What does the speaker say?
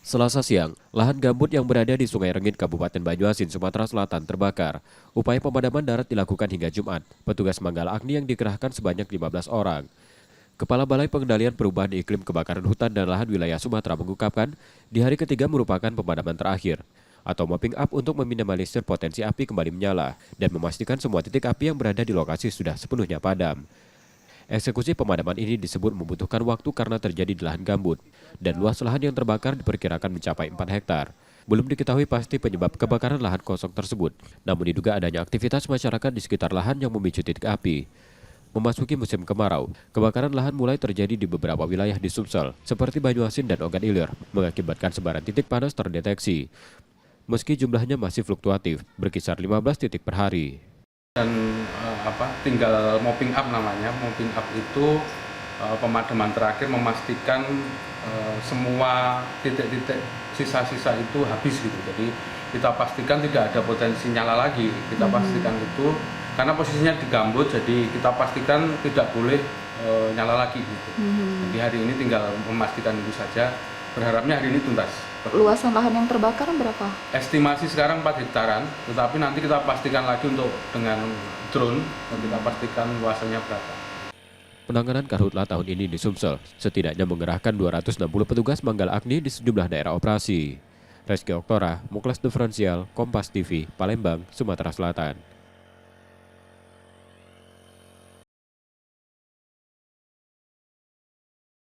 Selasa siang, lahan gambut yang berada di Sungai Rengit, Kabupaten Banyuasin, Sumatera Selatan terbakar. Upaya pemadaman darat dilakukan hingga Jumat. Petugas Manggala Agni yang dikerahkan sebanyak 15 orang. Kepala Balai Pengendalian Perubahan Iklim Kebakaran Hutan dan Lahan Wilayah Sumatera mengungkapkan, di hari ketiga merupakan pemadaman terakhir, atau mopping up untuk meminimalisir potensi api kembali menyala, dan memastikan semua titik api yang berada di lokasi sudah sepenuhnya padam. Eksekusi pemadaman ini disebut membutuhkan waktu karena terjadi di lahan gambut, dan luas lahan yang terbakar diperkirakan mencapai 4 hektar. Belum diketahui pasti penyebab kebakaran lahan kosong tersebut, namun diduga adanya aktivitas masyarakat di sekitar lahan yang memicu titik api. Memasuki musim kemarau, kebakaran lahan mulai terjadi di beberapa wilayah di Sumsel, seperti Banyuasin dan Ogan Ilir, mengakibatkan sebaran titik panas terdeteksi. Meski jumlahnya masih fluktuatif, berkisar 15 titik per hari. Dan tinggal mopping up namanya. Mopping up itu pemadaman terakhir memastikan semua titik-titik sisa-sisa itu habis gitu. Jadi kita pastikan tidak ada potensi nyala lagi. Kita pastikan itu karena posisinya di gambut, jadi kita pastikan tidak boleh nyala lagi gitu. Jadi hari ini tinggal memastikan itu saja. Berharapnya hari ini tuntas. Luasan lahan yang terbakar berapa? Estimasi sekarang 4 hektaran, tetapi nanti kita pastikan lagi dengan drone dan kita pastikan luasannya berapa. Penanganan karhutla tahun ini di Sumsel setidaknya mengerahkan 260 petugas Manggala Agni di sejumlah daerah operasi. Reski Oktora, Muklas Diferensial, Kompas TV, Palembang, Sumatera Selatan.